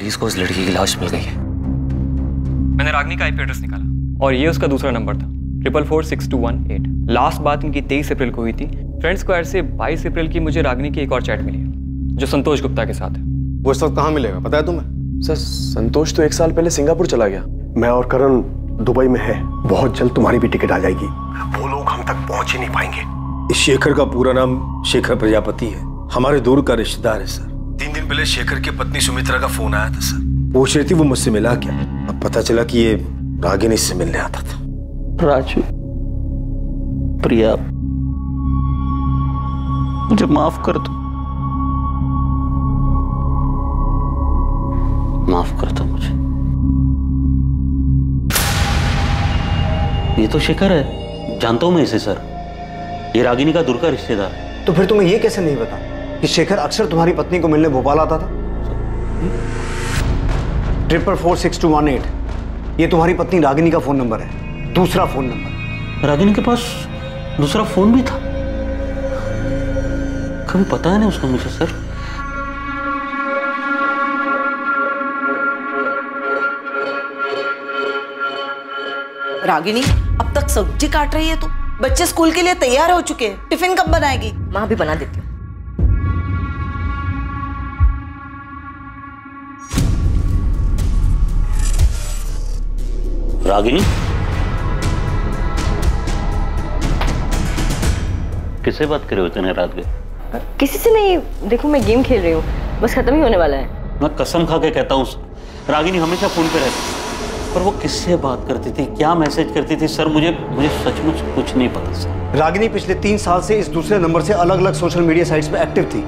Police को उस लड़की की लाश मिल गई है। मैंने रागिनी का आईपी एड्रेस निकाला और ये उसका दूसरा नंबर था 444218। लास्ट बात इनकी 23 अप्रैल को हुई थी। फ्रेंड स्क्वायर से 22 अप्रैल की मुझे रागिनी की एक और चैट मिली है जो संतोष गुप्ता के साथ है। वो इस वक्त कहाँ मिलेगा पता है तुम्हें? सर संतोष तो 1 साल पहले सिंगापुर चला गया। मैं और करण दुबई में है। बहुत जल्द तुम्हारी भी टिकट आ जाएगी। वो लोग हम तक पहुंच ही नहीं पाएंगे। इस शेखर का पूरा नाम शेखर प्रजापति है, हमारे दूर का रिश्तेदार है सर। 3 दिन पहले शेखर की पत्नी सुमित्रा का फोन आया था सर। पूछ रही थी वो मुझसे मिला क्या। अब पता चला कि ये रागिनी से मिलने आता था। राजू, प्रिया, मुझे माफ कर दो। माफ कर दो मुझे। ये तो शेखर है, जानता हूं मैं इसे सर। ये रागिनी का दूर का रिश्तेदार है। तो फिर तुम्हें ये कैसे नहीं पता कि शेखर अक्सर तुम्हारी पत्नी को मिलने भोपाल आता था? 444218 ये तुम्हारी पत्नी रागिनी का फोन नंबर है, दूसरा फोन नंबर। रागिनी के पास दूसरा फोन भी था? कभी पता है नहीं उसका मुझे सर। रागिनी, अब तक सब्जी काट रही है तू? बच्चे स्कूल के लिए तैयार हो चुके हैं, टिफिन कब बनाएगी? माँ भी बना देती हूँ। रागिनी, किससे बात करे हो इतने रात के? किसी से नहीं, देखो मैं गेम खेल रही हूँ, बस खत्म ही होने वाला है। मैं कसम खा के कहता हूँ रागिनी हमेशा फोन पे रहती, पर वो किससे बात करती थी, क्या मैसेज करती थी सर, मुझे सचमुच कुछ नहीं पता सर। रागिनी पिछले 3 साल से इस दूसरे नंबर से अलग अलग सोशल मीडिया साइट्स पे एक्टिव थी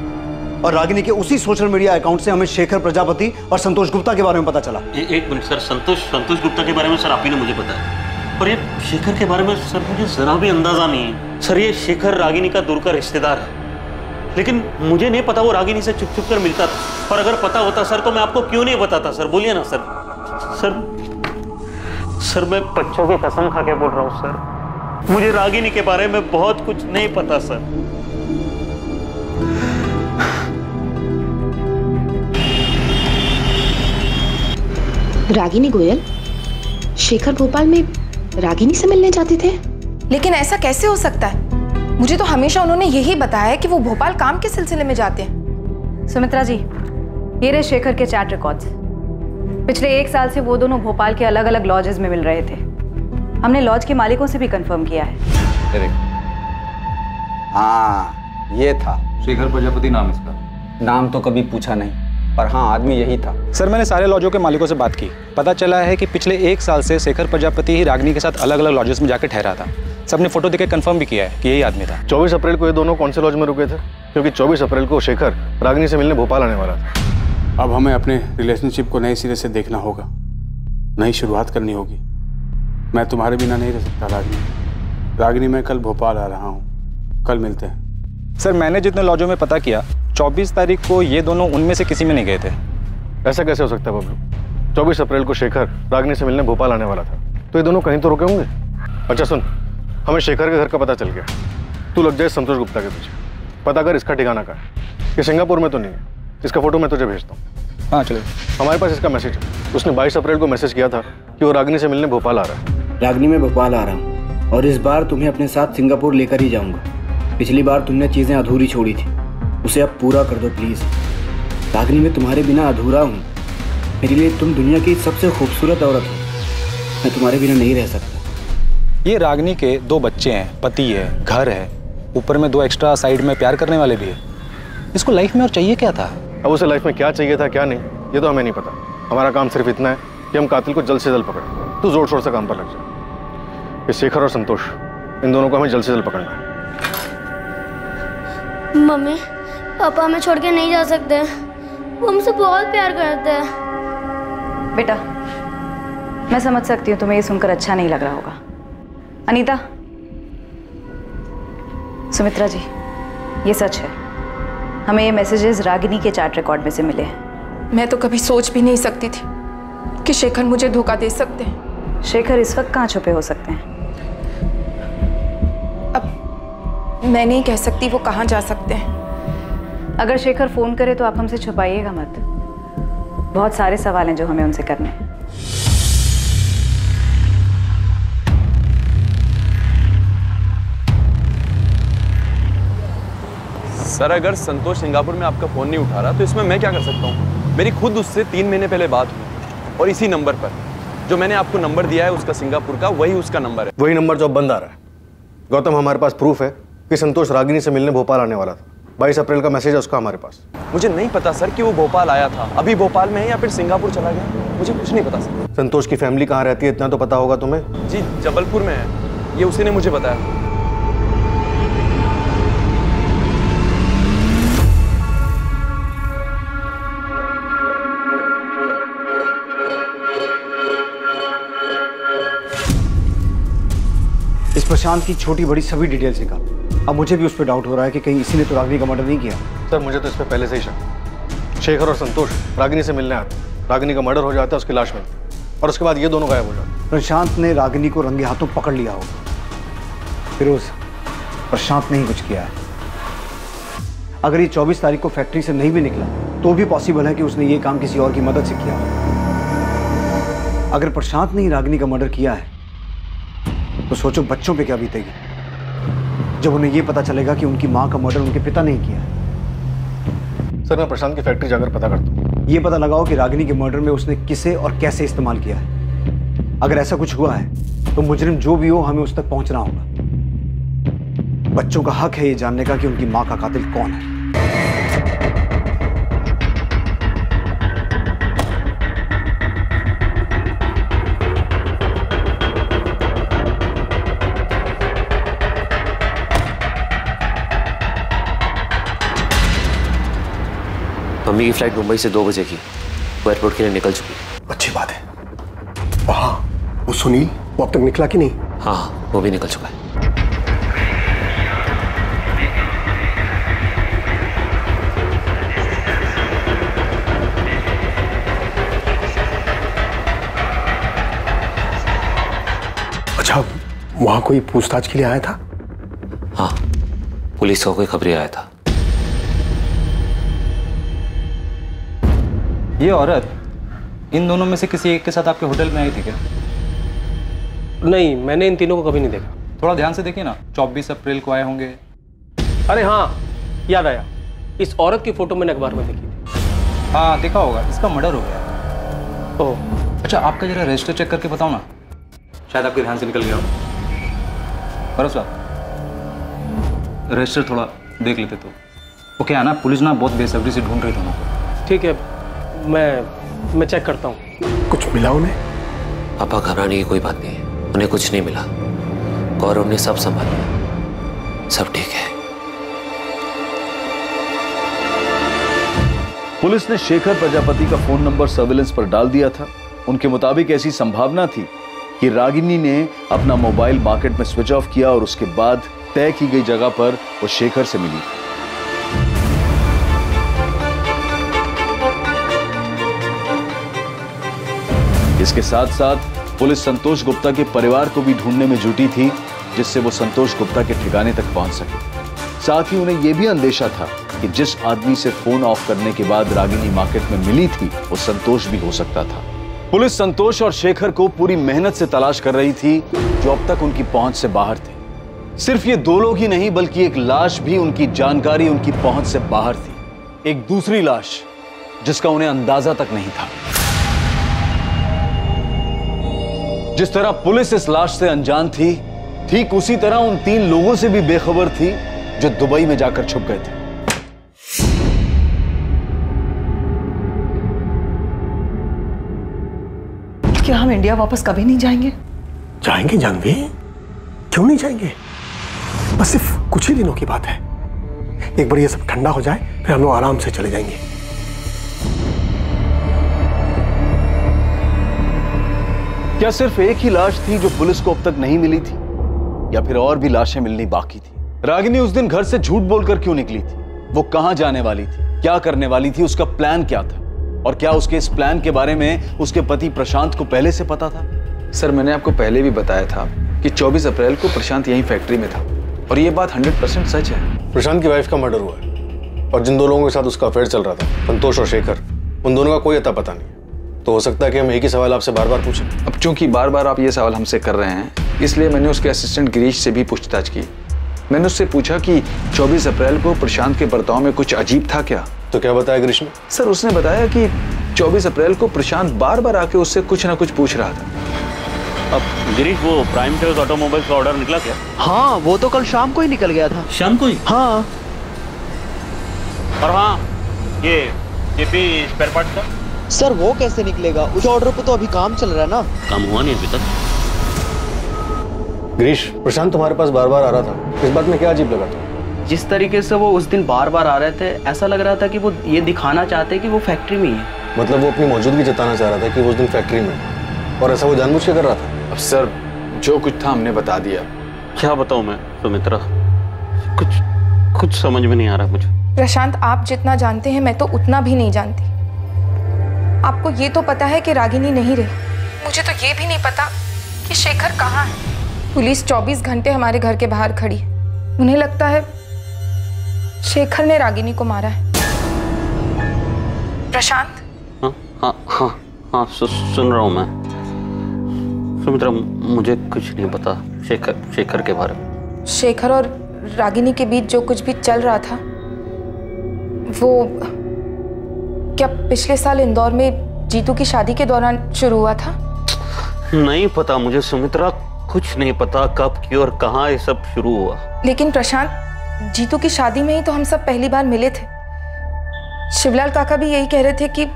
और रागिनी के उसी सोशल मीडिया अकाउंट से हमें शेखर प्रजापति और संतोष गुप्ता के बारे में पता चला। एक मिनट सर, संतोष गुप्ता के बारे में सर आप ही ने मुझे बताया, और ये शेखर के बारे में सर मुझे जरा भी अंदाजा नहीं है सर। ये शेखर रागिनी का दूर का रिश्तेदार है, लेकिन मुझे नहीं पता वो रागिनी से चुप चुप कर मिलता था। और अगर पता होता सर तो मैं आपको क्यों नहीं बताता सर, बोलिए ना सर। सर मैं बच्चों की कसम खा के बोल रहा हूँ सर, मुझे रागिनी के बारे में बहुत कुछ नहीं पता सर। रागिनी गोयल, शेखर भोपाल में रागिनी से मिलने जाते थे? लेकिन ऐसा कैसे हो सकता है? मुझे तो हमेशा उन्होंने यही बताया कि वो भोपाल काम के सिलसिले में जाते हैं। सुमित्रा जी, ये रहे शेखर के चैट रिकॉर्ड्स। पिछले 1 साल से वो दोनों भोपाल के अलग अलग लॉजेस में मिल रहे थे। हमने लॉज के मालिकों से भी कंफर्म किया है। हाँ, ये था शेखर प्रजापति नाम इसका। नाम तो कभी पूछा नहीं, पर हाँ आदमी यही था। सर मैंने सारे लॉजों के मालिकों से बात की, पता चला है कि पिछले 1 साल से शेखर प्रजापति ही रागिनी के साथ अलग अलग लॉजेस में जाकर ठहरा था। सबने फोटो देकर कंफर्म भी किया है कि यही आदमी था। 24 अप्रैल को ये दोनों कौन से लॉज में रुके थे? क्योंकि 24 अप्रैल को शेखर रागिनी से मिलने भोपाल आने वाला था। अब हमें अपने रिलेशनशिप को नए सिरे से देखना होगा, नई शुरुआत करनी होगी। मैं तुम्हारे बिना नहीं रह सकता रागिनी, मैं कल भोपाल आ रहा हूँ, कल मिलते हैं। सर मैंने जितने लॉजों में पता किया 24 तारीख को ये दोनों उनमें से किसी में नहीं गए थे। ऐसा कैसे हो सकता है बबलू? 24 अप्रैल को शेखर रागिनी से मिलने भोपाल आने वाला था, तो ये दोनों कहीं तो रुके होंगे। अच्छा सुन, हमें शेखर के घर का पता चल गया। तू लग जाए संतोष गुप्ता के पीछे, पता कर इसका ठिकाना कहाँ है। ये सिंगापुर में तो नहीं है, इसका फोटो मैं तुझे भेजता हूँ। हाँ चलो। हमारे पास इसका मैसेज है, उसने 22 अप्रैल को मैसेज किया था कि वो रागिनी से मिलने भोपाल आ रहा है। रागिनी मैं भोपाल आ रहा हूँ और इस बार तुम्हें अपने साथ सिंगापुर लेकर ही जाऊँगा। पिछली बार तुमने चीज़ें अधूरी छोड़ी थी, उसे अब पूरा कर दो प्लीज़। रागिनी मैं तुम्हारे बिना अधूरा हूँ, मेरे लिए तुम दुनिया की सबसे खूबसूरत औरत हो, मैं तुम्हारे बिना नहीं रह सकता। ये रागिनी के 2 बच्चे हैं, पति है, घर है, ऊपर में 2 एक्स्ट्रा साइड में प्यार करने वाले भी है। इसको लाइफ में और चाहिए क्या था? अब उसे लाइफ में क्या चाहिए था क्या नहीं, ये तो हमें नहीं पता। हमारा काम सिर्फ इतना है कि हम कातिल को जल्द से जल्द पकड़ें। तू जोर शोर से काम पर लग जा। ये शेखर और संतोष, इन दोनों को हमें जल्द से जल्द पकड़ना है। मम्मी, पापा हमें छोड़ के नहीं जा सकते, वो हमसे बहुत प्यार करते हैं। बेटा, मैं समझ सकती हूँ तुम्हें ये सुनकर अच्छा नहीं लग रहा होगा। अनीता, सुमित्रा जी, ये सच है, हमें ये मैसेजेस रागिनी के चैट रिकॉर्ड में से मिले हैं। मैं तो कभी सोच भी नहीं सकती थी कि शेखर मुझे धोखा दे सकते हैं। शेखर इस वक्त कहाँ छुपे हो सकते हैं? अब मैं नहीं कह सकती वो कहाँ जा सकते हैं। अगर शेखर फोन करे तो आप हमसे छुपाइएगा मत। बहुत सारे सवाल हैं जो हमें उनसे करने हैं। सर, अगर संतोष सिंगापुर में आपका फोन नहीं उठा रहा तो इसमें मैं क्या कर सकता हूँ? मेरी खुद उससे 3 महीने पहले बात हुई और इसी नंबर पर जो मैंने आपको नंबर दिया है उसका सिंगापुर का, वही उसका नंबर है। वही नंबर जो अब बंद आ रहा है। गौतम, हमारे पास प्रूफ है कि संतोष रागिनी से मिलने भोपाल आने वाला था। 22 अप्रैल का मैसेज है उसका हमारे पास। मुझे नहीं पता सर कि वो भोपाल आया था, अभी भोपाल में है या फिर सिंगापुर चला गया, मुझे कुछ नहीं पता सर। संतोष की फैमिली कहाँ रहती है इतना तो पता होगा तुम्हें? जी, जबलपुर में है, ये उसी ने मुझे बताया। इस प्रशांत की छोटी बड़ी सभी डिटेल्स निकाल। अब मुझे भी उस पर डाउट हो रहा है कि कहीं इसी ने तो रागिनी का मर्डर नहीं किया। सर, मुझे तो इस पर पहले से ही शक। शेखर और संतोष रागिनी से मिलने आते, रागिनी का मर्डर हो जाता है, उसकी लाश मिलती और उसके बाद ये दोनों गायब हो जाते। प्रशांत ने रागिनी को रंगे हाथों पकड़ लिया होगा। फिरोज, प्रशांत ने ही कुछ किया है। अगर ये 24 तारीख को फैक्ट्री से नहीं भी निकला तो भी पॉसिबल है कि उसने ये काम किसी और की मदद से किया। अगर प्रशांत ने ही रागिनी का मर्डर किया है तो सोचो बच्चों पे क्या बीतेगी जब उन्हें यह पता चलेगा कि उनकी मां का मर्डर उनके पिता ने ही किया है। सर, मैं प्रशांत की फैक्ट्री जाकर पता करता हूँ। यह पता लगाओ कि रागिनी के मर्डर में उसने किसे और कैसे इस्तेमाल किया है। अगर ऐसा कुछ हुआ है तो मुजरिम जो भी हो, हमें उस तक पहुंचना होगा। बच्चों का हक है ये जानने का कि उनकी मां का कातिल कौन है। मम्मी की फ्लाइट मुंबई से 2 बजे की, वो एयरपोर्ट के लिए निकल चुकी है। अच्छी बात है। वहाँ वो सुनील, वो अब तक निकला कि नहीं? हाँ, वो भी निकल चुका है। अच्छा, वहाँ कोई पूछताछ के लिए आया था? हाँ, पुलिस का कोई खबरिया आया था। ये औरत इन दोनों में से किसी एक के साथ आपके होटल में आई थी क्या? नहीं, मैंने इन तीनों को कभी नहीं देखा। थोड़ा ध्यान से देखिए ना, 24 अप्रैल को आए होंगे। अरे हाँ, याद आया, इस औरत की फोटो मैंने अखबार में देखी थी। हाँ, देखा होगा, इसका मर्डर हो गया। ओह, अच्छा, आपका जरा रजिस्टर चेक करके बताओ ना, शायद आपके ध्यान से निकल गया हो। बरस रजिस्टर थोड़ा देख लेते तो। वो क्या है ना, पुलिस ना बहुत बेसब्री से ढूंढ रही थी उनको। ठीक है, मैं चेक करता हूँ। कुछ मिला उन्हें? पापा, घबराने की कोई बात नहीं है, उन्हें कुछ नहीं मिला। गौरव ने सब संभाल लिया, सब ठीक है। पुलिस ने शेखर प्रजापति का फोन नंबर सर्विलेंस पर डाल दिया था। उनके मुताबिक ऐसी संभावना थी कि रागिनी ने अपना मोबाइल मार्केट में स्विच ऑफ किया और उसके बाद तय की गई जगह पर वो शेखर से मिली। इसके साथ साथ पुलिस संतोष गुप्ता के परिवार को भी ढूंढने में जुटी थी, जिससे वो संतोष गुप्ता के ठिकाने तक पहुंच सके। साथ ही उन्हें यह भी अंदेशा था कि जिस आदमी से फोन ऑफ करने के बाद रागिनी मार्केट में मिली थी वो संतोष भी हो सकता था। पुलिस संतोष और शेखर को पूरी मेहनत से तलाश कर रही थी, जो अब तक उनकी पहुंच से बाहर थे। सिर्फ ये 2 लोग ही नहीं, बल्कि एक लाश भी उनकी जानकारी, उनकी पहुंच से बाहर थी। एक दूसरी लाश जिसका उन्हें अंदाजा तक नहीं था। जिस तरह पुलिस इस लाश से अनजान थी, ठीक उसी तरह उन 3 लोगों से भी बेखबर थी जो दुबई में जाकर छुप गए थे। क्या हम इंडिया वापस कभी नहीं जाएंगे? जाएंगे जानवी, क्यों नहीं जाएंगे? बस सिर्फ कुछ ही दिनों की बात है। एक बार ये सब ठंडा हो जाए, फिर हम लोग आराम से चले जाएंगे। क्या सिर्फ एक ही लाश थी जो पुलिस को अब तक नहीं मिली थी, या फिर और भी लाशें मिलनी बाकी थी? रागिनी उस दिन घर से झूठ बोलकर क्यों निकली थी? वो कहां जाने वाली थी, क्या करने वाली थी, उसका प्लान क्या था, और क्या उसके इस प्लान के बारे में उसके पति प्रशांत को पहले से पता था? सर, मैंने आपको पहले भी बताया था कि 24 अप्रैल को प्रशांत यहीं फैक्ट्री में था, और ये बात 100% सच है। प्रशांत की वाइफ का मर्डर हुआ है और जिन 2 लोगों के साथ उसका अफेयर चल रहा था, संतोष और शेखर, उन दोनों का कोई अता पता नहीं, तो हो सकता है कि हम एक ही सवाल आपसे बार बार पूछें। अब चूंकि बार बार आप ये सवाल हमसे कर रहे हैं, इसलिए मैंने उसके असिस्टेंट गिरीश से भी पूछताछ की। मैंने उससे पूछा कि 24 अप्रैल को प्रशांत के बर्ताव में कुछ अजीब था क्या? तो क्या बताया गिरीश ने? सर उसने बताया कि 24 अप्रैल को प्रशांत बार बार आके उससे कुछ ना कुछ पूछ रहा था। अब गिरीश, वो प्राइम टेल्स ऑटोमोबाइल्स का ऑर्डर निकला क्या? हाँ, वो तो कल शाम को ही निकल गया था। शाम को ही? हाँ। और हाँ, ये भी स्पेयर पार्ट का? सर वो कैसे निकलेगा? उस ऑर्डर पे तो अभी काम चल रहा है ना। काम हुआ नहीं अभी तक। गिरीश, प्रशांत तुम्हारे पास बार बार आ रहा था, इस बात में क्या अजीब लगा था? जिस तरीके से वो उस दिन बार बार आ रहे थे, ऐसा लग रहा था कि वो ये दिखाना चाहते कि वो फैक्ट्री में ही है। मतलब वो अपनी मौजूदगी जताना चाह रहा था कि वो उस दिन फैक्ट्री में है, और ऐसा वो जानबूझ के कर रहा था? अब सर जो कुछ था हमने बता दिया। क्या बताऊं मैं सुमित्रा, कुछ समझ में नहीं आ रहा मुझे। प्रशांत, आप जितना जानते हैं मैं तो उतना भी नहीं जानती। आपको ये तो पता है कि रागिनी नहीं रही, मुझे तो ये भी नहीं पता कि शेखर कहाँ है। पुलिस 24 घंटे हमारे घर के बाहर खड़ी है। उन्हें लगता है शेखर ने रागिनी को मारा है। प्रशांत? हाँ, सुन रहा हूँ मैं। सुमित्रा, मुझे कुछ नहीं पता शेखर के बारे में। शेखर और रागिनी के बीच जो कुछ भी चल रहा था, वो क्या पिछले साल इंदौर में जीतू की शादी के दौरान शुरू हुआ था? नहीं पता मुझे सुमित्रा, कुछ नहीं पता कब, क्यों और कहाँ ये सब शुरू हुआ। लेकिन प्रशांत, जीतू की शादी में ही तो हम सब पहली बार मिले थे। शिवलाल काका भी यही कह रहे थे कि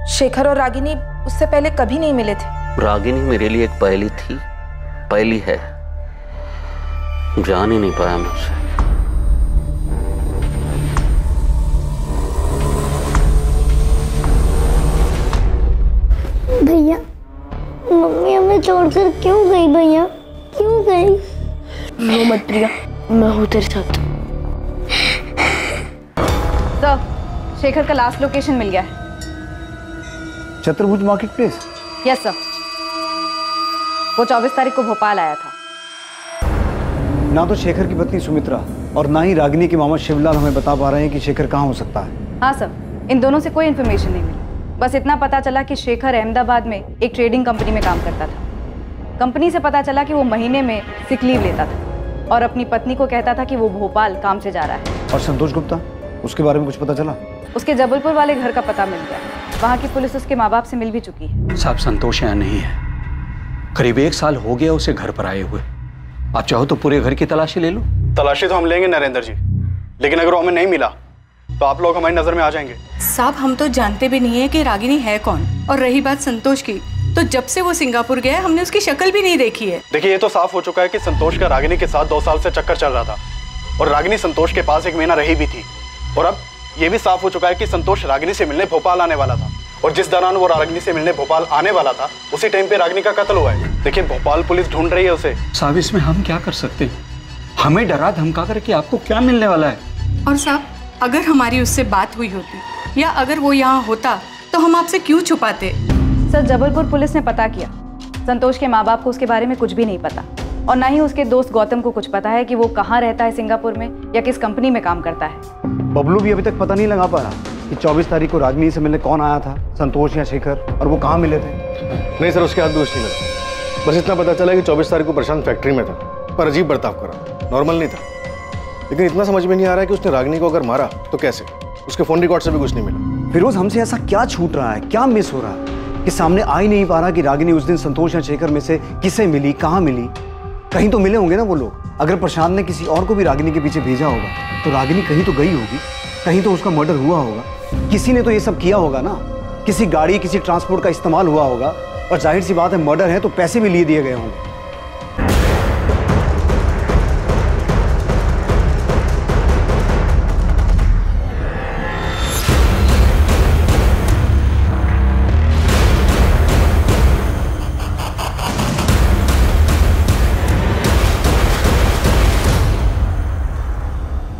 शेखर और रागिनी उससे पहले कभी नहीं मिले थे। रागिनी मेरे लिए एक पहली थी, पहली है, जान ही नहीं पाया मुझसे। भैया, मम्मी हमें छोड़कर क्यों गई? भैया क्यों गई? रो मत प्रिया, मैं हूँ तेरे साथ। सर, शेखर का लास्ट लोकेशन मिल गया है। चतुर्भुज मार्केट प्लेस? Yes sir. वो 24 तारीख को भोपाल आया था। ना तो शेखर की पत्नी सुमित्रा और ना ही रागिनी के मामा शिवलाल हमें बता पा रहे हैं कि शेखर कहाँ हो सकता है। हाँ सर, इन दोनों से कोई इन्फॉर्मेशन नहीं मिली। बस इतना पता चला कि शेखर अहमदाबाद में एक ट्रेडिंग कंपनी में काम करता था। कंपनी से पता चला कि वो महीने में सिक लीव लेता था और अपनी पत्नी को कहता था कि वो भोपाल काम से जा रहा है। और संतोष गुप्ता, उसके बारे में कुछ पता चला? उसके जबलपुर वाले घर का पता मिल गया। वहाँ की पुलिस उसके माँ बाप से मिल भी चुकी है। साहब, संतोष यहाँ नहीं है। करीब 1 साल हो गया उसे घर पर आए हुए। आप चाहो तो पूरे घर की तलाशी ले लो। तलाशी तो हम लेंगे नरेंद्र जी, लेकिन अगर वो हमें नहीं मिला तो आप लोग हमारी नजर में आ जाएंगे। साहब, हम तो जानते भी नहीं है कि रागिनी है कौन। और रही बात संतोष की, तो जब से वो सिंगापुर गया हमने उसकी शक्ल भी नहीं देखी है। देखिए, ये तो साफ हो चुका है कि संतोष का रागिनी के साथ 2 साल से चक्कर चल रहा था और रागिनी संतोष के पास 1 महीना रही भी थी। और अब ये भी साफ हो चुका है कि संतोष रागिनी से मिलने भोपाल आने वाला था और जिस दौरान वो रागिनी से मिलने भोपाल आने वाला था उसी टाइम पे रागिनी का कत्ल हुआ है। देखिए, भोपाल पुलिस ढूंढ रही है उसे। साहब, इसमें हम क्या कर सकते हैं? हमें डरा धमका कर कि आपको क्या मिलने वाला है। और साहब, अगर हमारी उससे बात हुई होती या अगर वो यहाँ होता तो हम आपसे क्यों छुपाते? सर, जबलपुर पुलिस ने पता किया। संतोष के माँ बाप को उसके बारे में कुछ भी नहीं पता और ना ही उसके दोस्त गौतम को कुछ पता है कि वो कहाँ रहता है सिंगापुर में या किस कंपनी में काम करता है। बबलू भी अभी तक पता नहीं लगा पा रहा कि 24 तारीख को रागिनी से मिलने कौन आया था, संतोष या शेखर, और वो कहाँ मिले थे। नहीं सर, उसके हाथ दोष नहीं लगा। बस इतना पता चला कि 24 तारीख को प्रशांत फैक्ट्री में था, पर अजीब बर्ताव करा, नॉर्मल नहीं था। लेकिन इतना समझ में नहीं आ रहा है कि उसने रागिनी को अगर मारा तो कैसे। उसके फोन रिकॉर्ड से भी कुछ नहीं मिला। फिरोज, हमसे ऐसा क्या छूट रहा है, क्या मिस हो रहा है कि सामने आ ही नहीं पा रहा कि रागिनी उस दिन संतोष या शेखर में से किसे मिली, कहाँ मिली? कहीं तो मिले होंगे ना वो लोग। अगर प्रशांत ने किसी और को भी रागिनी के पीछे भेजा होगा तो रागिनी कहीं तो गई होगी, कहीं तो उसका मर्डर हुआ होगा। किसी ने तो ये सब किया होगा ना, किसी गाड़ी, किसी ट्रांसपोर्ट का इस्तेमाल हुआ होगा। और जाहिर सी बात है, मर्डर है तो पैसे भी लिए दिए गए होंगे।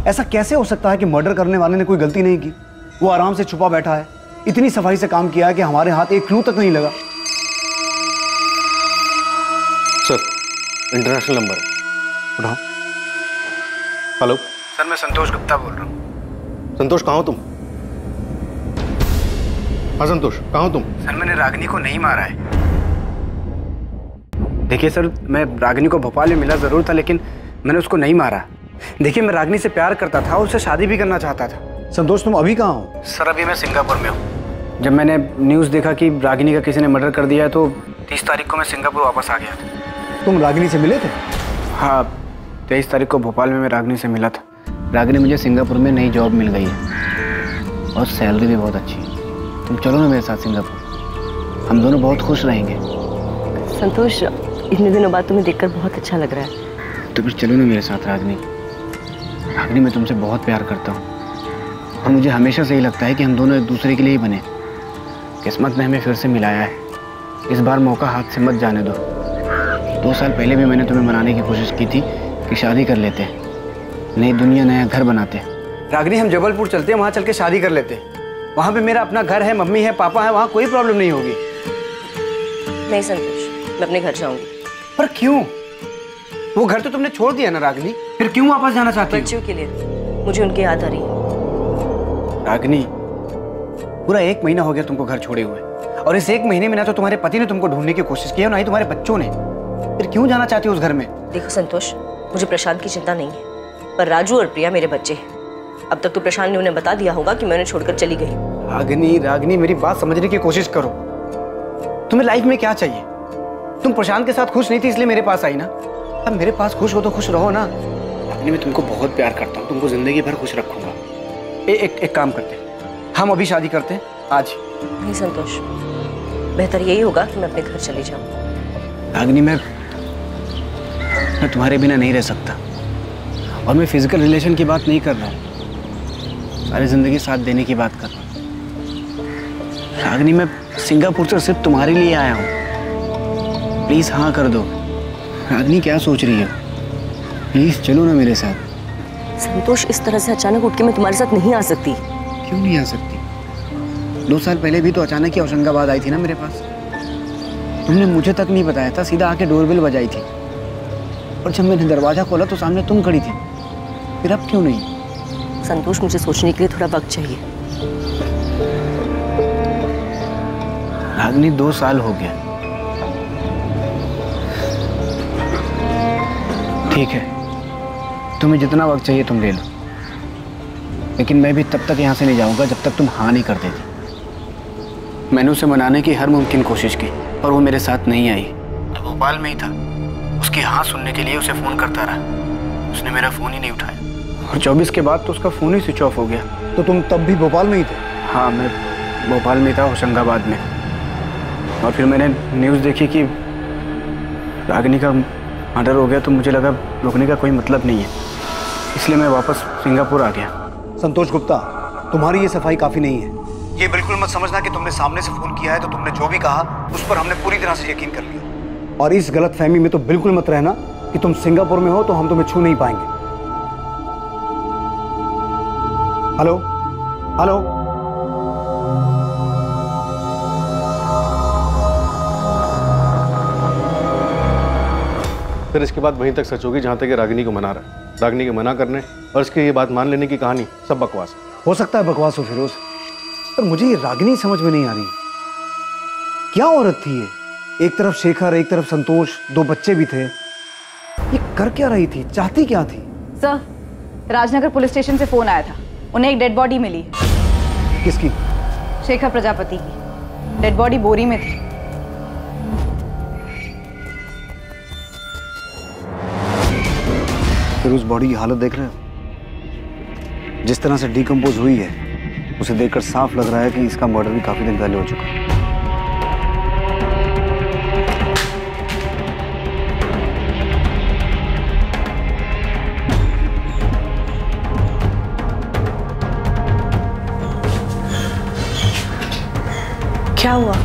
ऐसा कैसे हो सकता है कि मर्डर करने वाले ने कोई गलती नहीं की? वो आराम से छुपा बैठा है, इतनी सफाई से काम किया है कि हमारे हाथ एक क्लू तक नहीं लगा। सर, इंटरनेशनल नंबर है, उठाओ। हेलो सर, मैं संतोष गुप्ता बोल रहा हूँ। संतोष, कहाँ हो तुम? हाँ संतोष, कहाँ हो तुम? सर मैंने रागिनी को नहीं मारा है। देखिए सर, मैं रागिनी को भोपाल में मिला जरूर था, लेकिन मैंने उसको नहीं मारा। देखिए मैं रागिनी से प्यार करता था, उससे शादी भी करना चाहता था। संतोष तुम अभी कहाँ हो? सर अभी मैं सिंगापुर में हूँ। जब मैंने न्यूज़ देखा कि रागिनी का किसी ने मर्डर कर दिया है तो 30 तारीख को मैं सिंगापुर वापस आ गया था। तुम रागिनी से मिले थे? हाँ, 23 तारीख को भोपाल में मैं रागिनी से मिला था। रागिनी मुझे सिंगापुर में नई जॉब मिल गई है और सैलरी भी बहुत अच्छी है। तुम चलो ना मेरे साथ सिंगापुर, हम दोनों बहुत खुश रहेंगे। संतोष, इतने दिनों बाद तुम्हें देखकर बहुत अच्छा लग रहा है। तो फिर चलो ना मेरे साथ रागिनी। रागिनी मैं तुमसे बहुत प्यार करता हूँ और मुझे हमेशा से ही लगता है कि हम दोनों एक दूसरे के लिए ही बने। किस्मत ने हमें फिर से मिलाया है, इस बार मौका हाथ से मत जाने दो। 2 साल पहले भी मैंने तुम्हें मनाने की कोशिश की थी कि शादी कर लेते हैं, नई दुनिया नया घर बनाते। रागिनी हम जबलपुर चलते हैं, वहाँ चल के शादी कर लेते। वहाँ पे मेरा अपना घर है, मम्मी है, पापा है, वहाँ कोई प्रॉब्लम नहीं होगी। नहीं संतोष, मैं अपने घर जाऊंगी। पर क्यों? वो घर तो तुमने छोड़ दिया ना रागिनी, फिर क्यों वापस जाना चाहती हो? बच्चों के लिए, मुझे उनकी याद आ रही है। रागिनी, पूरा 1 महीना हो गया तुमको घर छोड़े हुए, और इस 1 महीने में ना तो तुम्हारे पति ने तुमको ढूंढने की कोशिश की है, ना ही तुम्हारे बच्चों ने। फिर क्यों जाना चाहती हो उस घर में? देखो संतोष, मुझे प्रशांत की चिंता नहीं है, पर राजू और प्रिया मेरे बच्चे हैं। अब तक तो प्रशांत ने उन्हें बता दिया होगा कि मैं उन्हें छोड़कर चली गई। रागिनी मेरी बात समझने की कोशिश करो। तुम्हें लाइफ में क्या चाहिए? तुम प्रशांत के साथ खुश नहीं थी इसलिए मेरे पास आई ना। अब मेरे पास खुश हो तो खुश रहो ना। रागिनी मैं तुमको बहुत प्यार करता हूँ, तुमको जिंदगी भर खुश रखूंगा। एक काम करते हैं, हम अभी शादी करते हैं आज। नहीं संतोष, बेहतर यही होगा कि मैं अपने घर चली जाऊँ। रागिनी मैं तुम्हारे बिना नहीं रह सकता, और मैं फिजिकल रिलेशन की बात नहीं कर रहा हूँ, सारी जिंदगी साथ देने की बात कर रहा हूँ। रागिनी मैं सिंगापुर से सिर्फ तुम्हारे लिए आया हूँ, प्लीज हाँ कर दो। रागिनी क्या सोच रही हो? प्लीज चलो ना मेरे साथ। संतोष, इस तरह से अचानक उठ के मैं तुम्हारे साथ नहीं आ सकती। क्यों नहीं आ सकती? 2 साल पहले भी तो अचानक ही होशंगाबाद आई थी ना मेरे पास। तुमने मुझे तक नहीं बताया था, सीधा आके डोरबेल बजाई थी, और जब मैंने दरवाजा खोला तो सामने तुम खड़ी थी। फिर अब क्यों नहीं? संतोष, मुझे सोचने के लिए थोड़ा वक्त चाहिए। रागिनी 2 साल हो गया। ठीक है, तुम्हें जितना वक्त चाहिए तुम ले लो, लेकिन मैं भी तब तक यहाँ से नहीं जाऊँगा जब तक तुम हाँ नहीं कर देती। मैंने उसे मनाने की हर मुमकिन कोशिश की, पर वो मेरे साथ नहीं आई। तो भोपाल में ही था, उसकी हाँ सुनने के लिए उसे फ़ोन करता रहा, उसने मेरा फ़ोन ही नहीं उठाया, और 24 के बाद तो उसका फ़ोन ही स्विच ऑफ हो गया। तो तुम तब भी भोपाल में ही थे? हाँ, मैं भोपाल में था, होशंगाबाद में। और फिर मैंने न्यूज़ देखी कि रागिनी का मर्डर हो गया, तो मुझे लगा रुकने का कोई मतलब नहीं है, इसलिए मैं वापस सिंगापुर आ गया। संतोष गुप्ता, तुम्हारी ये सफाई काफ़ी नहीं है। ये बिल्कुल मत समझना कि तुमने सामने से फ़ोन किया है तो तुमने जो भी कहा उस पर हमने पूरी तरह से यकीन कर लिया। और इस गलत फहमी में तो बिल्कुल मत रहना कि तुम सिंगापुर में हो तो हम तुम्हें छू नहीं पाएंगे। हेलो हेलो, फिर इसके बाद वहीं तक सच होगी जहां तक ये रागिनी को मना रहा है। रागिनी के मना करने और इसकी ये बात मान लेने की कहानी सब बकवास है। हो सकता है बकवास हो फिरोज, पर मुझे ये रागिनी समझ में नहीं आ रही। क्या औरत थी ये? एक तरफ शेखर, एक तरफ संतोष, 2 बच्चे भी थे। ये कर क्या रही थी? चाहती क्या थी? सर, राजनगर पुलिस स्टेशन से फोन आया था, उन्हें एक डेड बॉडी मिली है। किसकी? शेखर प्रजापति की। डेड बॉडी बोरी में थी। फिर उस बॉडी की हालत देख रहे हो? जिस तरह से डिकम्पोज हुई है, उसे देखकर साफ लग रहा है कि इसका मर्डर भी काफी दिन पहले हो चुका है। क्या हुआ?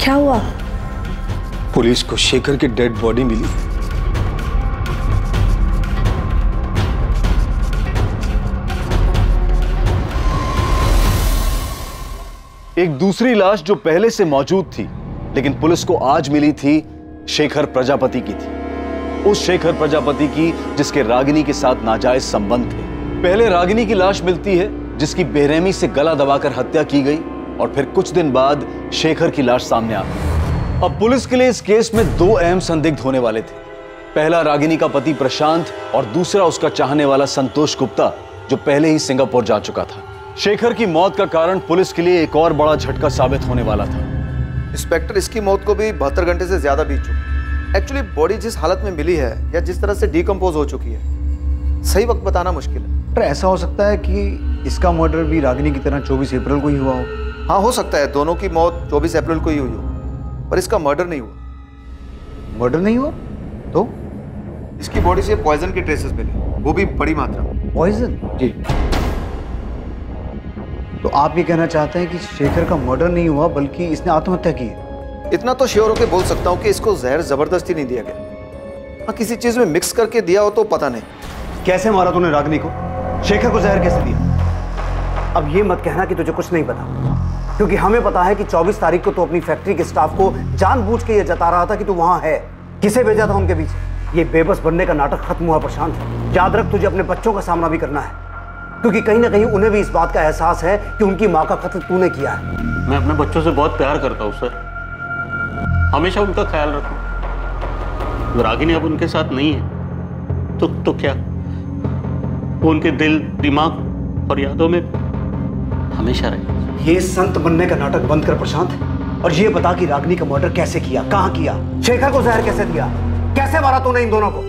क्या हुआ? पुलिस को शेखर की डेड बॉडी मिली। एक दूसरी लाश जो पहले से मौजूद थी, लेकिन पुलिस को आज मिली थी, शेखर प्रजापति की थी। उस शेखर प्रजापति की जिसके रागिनी के साथ नाजायज संबंध थे। पहले रागिनी की लाश मिलती है, जिसकी बेरहमी से गला दबाकर हत्या की गई और फिर कुछ दिन बाद शेखर की लाश सामने आ गई। अब पुलिस के लिए इस केस में दो अहम संदिग्ध होने वाले थे। पहला रागिनी का पति प्रशांत और दूसरा उसका चाहने वाला संतोष गुप्ता, जो पहले ही सिंगापुर जा चुका था। शेखर की मौत का कारण पुलिस के लिए एक और बड़ा झटका साबित होने वाला था। इंस्पेक्टर, इसकी मौत को भी 72 घंटे से ज्यादा बीत चुकी। एक्चुअली बॉडी जिस हालत में मिली है या जिस तरह से डिकम्पोज हो चुकी है, सही वक्त बताना मुश्किल है। पर ऐसा हो सकता है कि इसका मर्डर भी रागिनी की तरह 24 अप्रैल को ही हुआ हो। हाँ, हो सकता है दोनों की मौत 24 अप्रैल को ही हुई हो, पर इसका मर्डर नहीं हुआ। मर्डर नहीं हुआ तो? इसकी बॉडी से पॉइजन के ट्रेसेस मिले, वो भी बड़ी मात्रा में। पॉइजन? जी। तो आप ये कहना चाहते हैं कि शेखर का मर्डर नहीं हुआ बल्कि इसने आत्महत्या की है? इतना तो श्योर होकर बोल सकता हूँ कि इसको जहर जबरदस्ती नहीं दिया गया। हाँ, किसी चीज में मिक्स करके दिया हो तो पता नहीं। कैसे मारा तूने रागिनी को? शेखर को जहर कैसे दिया? अब ये मत कहना कि तुझे कुछ नहीं पता, क्योंकि हमें पता है कि 24 तारीख को तो अपनी फैक्ट्री के स्टाफ को जानबूझ के ये जता रहा था कि तू वहां है। किसे भेजा था उनके पीछे? ये बेबस बनने का नाटक खत्म हुआ प्रशांत। याद रख, तुझे अपने बच्चों का सामना भी करना है, क्योंकि कहीं ना कहीं उन्हें भी इस बात का एहसास है कि उनकी माँ का कत्ल तूने किया है। मैं अपने बच्चों से बहुत प्यार करता हूँ सर, हमेशा उनका ख्याल रखूं। रागिनी अब उनके साथ नहीं है तो क्या, वो उनके दिल, दिमाग और यादों में हमेशा रहे। ये संत बनने का नाटक बंद कर प्रशांत, और ये बता कि रागिनी का मर्डर कैसे किया, कहां किया, शेखर को जहर कैसे दिया, कैसे मारा तूने इन दोनों को?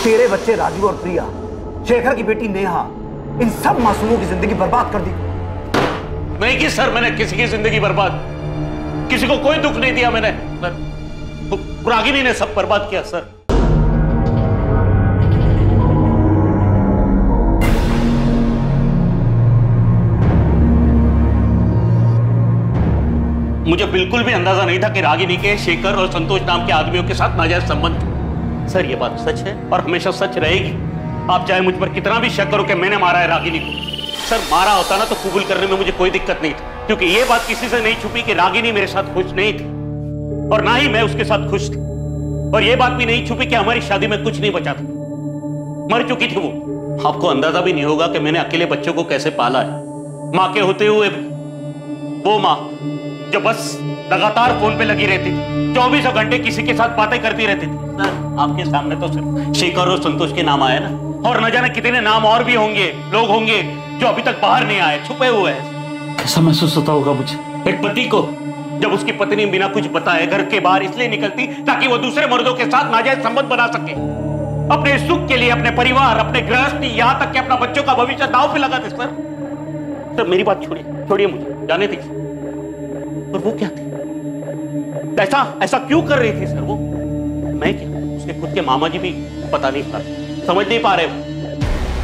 तेरे बच्चे राजू और प्रिया, शेखर की बेटी नेहा, इन सब मासूमों की जिंदगी बर्बाद कर दी। नहीं की सर, मैंने किसी की जिंदगी बर्बाद, किसी को कोई दुख नहीं दिया मैंने सर। रागिनी ने सब बर्बाद किया सर। मुझे बिल्कुल भी अंदाजा नहीं था कि रागिनी के शेखर और संतोष नाम के आदमियों के साथ नाजायज संबंध। सर ये बात सच है और हमेशा सच रहेगी। आप चाहे मुझ पर कितना भी शक करो कि मैंने मारा है रागिनी को। सर मारा होता ना तो कबूल करने में मुझे कोई दिक्कत नहीं थी, क्योंकि ये बात किसी से नहीं छुपी कि रागिनी मेरे साथ खुश नहीं थी और ना ही मैं उसके साथ खुश थी। और ये बात भी नहीं छुपी कि हमारी शादी में कुछ नहीं बचा था, मर चुकी थी वो। आपको अंदाजा भी नहीं होगा कि मैंने अकेले बच्चों को कैसे पाला है, माँ के होते हुए भी। वो माँ जो बस लगातार फोन पे लगी रहती थी, 24 घंटे किसी के साथ बातें करती रहती थी। सर आपके सामने तो सिर्फ शेखर और संतोष के नाम आए ना, और न जाने कितने नाम और भी होंगे, लोग होंगे जो अभी तक बाहर नहीं आए, छुपे हुए हैं। कैसा महसूस होता होगा मुझे, एक पति को जब उसकी पत्नी बिना कुछ बताए घर के बाहर इसलिए निकलती ताकि वो दूसरे मर्दों के साथ नाजायज संबंध बना सके, अपने सुख के लिए, अपने परिवार, अपने गृहस्थी, यहाँ तक कि अपना बच्चों का भविष्य दांव पे लगा दे। सर मेरी बात छोड़िए मुझे जाने दीजिए। पर वो क्या थी, ऐसा क्यों कर रही थी सर वो? मैं क्या, उसके खुद के मामा जी भी पता नहीं पा रहे, समझ नहीं पा रहे।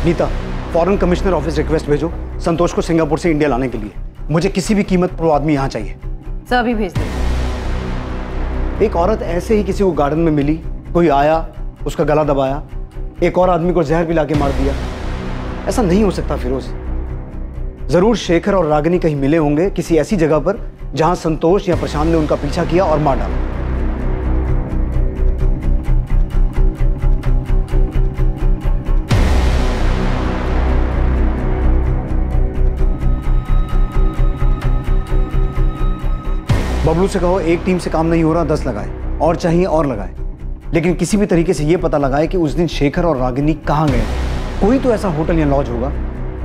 Nita, foreign commissioner office request भेजो संतोष को सिंगापुर से इंडिया लाने के लिए। मुझे किसी भी कीमत पर वो आदमी यहाँ चाहिए। सर अभी भेज दो। एक औरत ऐसे ही किसी को गार्डन में मिली, कोई आया, उसका गला दबाया, एक और आदमी को जहर पिला के मार दिया। ऐसा नहीं हो सकता फिरोज। जरूर शेखर और रागिनी कहीं मिले होंगे किसी ऐसी जगह पर जहां संतोष या प्रशांत ने उनका पीछा किया और मार डाला। बबलू से कहो एक टीम से काम नहीं हो रहा, 10 लगाए, और चाहिए और लगाए, लेकिन किसी भी तरीके से यह पता लगाए कि उस दिन शेखर और रागिनी कहां गए। कोई तो ऐसा होटल या लॉज होगा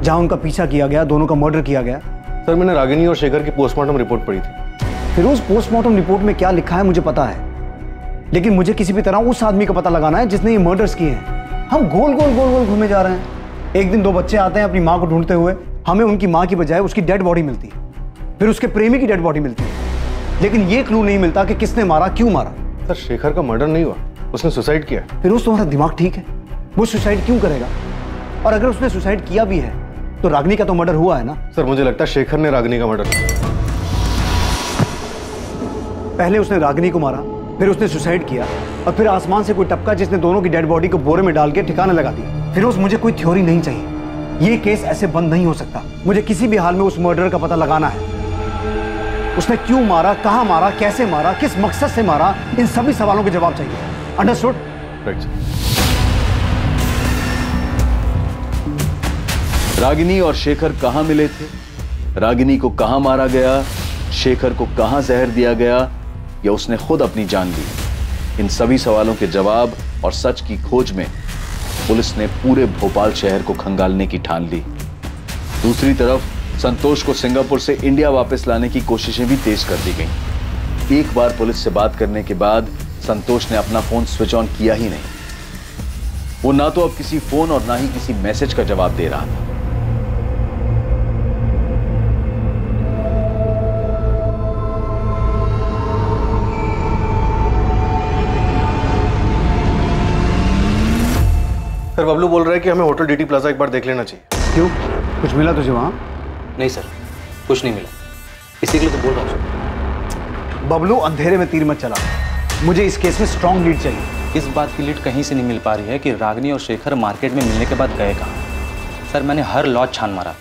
जहां उनका पीछा किया गया, दोनों का मर्डर किया गया। सर मैंने रागिनी और शेखर की पोस्टमार्टम रिपोर्ट पढ़ी थी। फिर उस पोस्टमार्टम रिपोर्ट में क्या लिखा है मुझे पता है, लेकिन मुझे किसी भी तरह उस आदमी का पता लगाना है जिसने ये मर्डर्स किए हैं। हम गोल गोल गोल गोल घूमे जा रहे हैं। एक दिन 2 बच्चे आते हैं अपनी माँ को ढूंढते हुए, हमें उनकी माँ की बजाय उसकी डेड बॉडी मिलती है, फिर उसके प्रेमी की डेड बॉडी मिलती है, लेकिन ये क्लू नहीं मिलता कि किसने मारा, क्यों मारा। सर शेखर का मर्डर नहीं हुआ, उसने सुसाइड किया। फिर उस तुम्हारा दिमाग ठीक है? वो सुसाइड क्यों करेगा? और अगर उसने सुसाइड किया भी है तो रागिनी का तो मर्डर हुआ है ना? सर मुझे लगता है शेखर ने रागिनी का मर्डर किया। पहले उसने रागिनी को मारा, फिर उसने सुसाइड किया, और फिर आसमान से कोई टपका जिसने दोनों की डेड बॉडी को बोरे में डाल के ठिकाने लगा दिया। फिरोज, मुझे कोई थ्योरी नहीं चाहिए, ये केस ऐसे बंद नहीं हो सकता। मुझे किसी भी हाल में उस मर्डर का पता लगाना है। उसने क्यों मारा, कहां मारा, कैसे मारा, किस मकसद से मारा, इन सभी सवालों के जवाब चाहिए। अंडरस्टूड? राइट। रागिनी और शेखर कहां मिले थे, रागिनी को कहां मारा गया, शेखर को कहां जहर दिया गया, या उसने खुद अपनी जान ली, इन सभी सवालों के जवाब और सच की खोज में पुलिस ने पूरे भोपाल शहर को खंगालने की ठान ली। दूसरी तरफ संतोष को सिंगापुर से इंडिया वापस लाने की कोशिशें भी तेज कर दी गईं। एक बार पुलिस से बात करने के बाद संतोष ने अपना फोन स्विच ऑन किया ही नहीं। वो ना तो अब किसी फोन और ना ही किसी मैसेज का जवाब दे रहा था। सर बबलू बोल रहा है कि हमें होटल डीटी प्लाजा एक बार देख लेना चाहिए। क्यों, कुछ मिला तुझे वहां? नहीं सर, कुछ नहीं मिला, इसी के लिए तो बोल रहा हूँ सर। बबलू, अंधेरे में तीर मत चला, मुझे इस केस में स्ट्रॉन्ग लीड चाहिए। इस बात की लीड कहीं से नहीं मिल पा रही है कि रागिनी और शेखर मार्केट में मिलने के बाद गए कहाँ। सर मैंने हर लॉज छान मारा।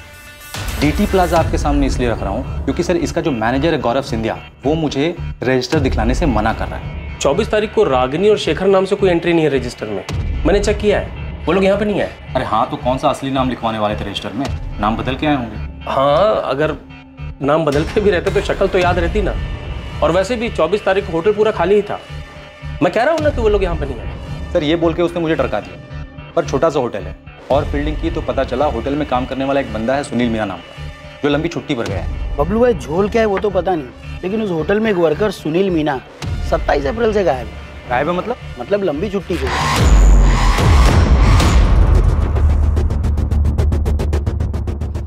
डीटी प्लाजा आपके सामने इसलिए रख रहा हूँ क्योंकि सर इसका जो मैनेजर है गौरव सिंधिया, वो मुझे रजिस्टर दिखलाने से मना कर रहा है। 24 तारीख को रागिनी और शेखर नाम से कोई एंट्री नहीं है रजिस्टर में, मैंने चेक किया है, वो लोग यहाँ पे नहीं है। अरे हाँ, तो कौन सा असली नाम लिखवाने वाले थे रजिस्टर में? नाम बदल के आए होंगे। हाँ, अगर नाम बदल के भी रहते तो शक्ल तो याद रहती ना। और वैसे भी 24 तारीख को होटल पूरा खाली ही था। मैं कह रहा हूँ ना कि वो लोग यहाँ पे नहीं है। सर ये बोल के उसने मुझे टरका दिया, पर छोटा सा होटल है और फील्डिंग की तो पता चला होटल में काम करने वाला एक बंदा है सुनील मीना नाम का, जो लंबी छुट्टी पर गया है। बबलू भाई, झोल क्या है वो तो पता नहीं, लेकिन उस होटल में एक वर्कर सुनील मीना 27 अप्रैल से गायब है। गायब है मतलब लंबी छुट्टी के।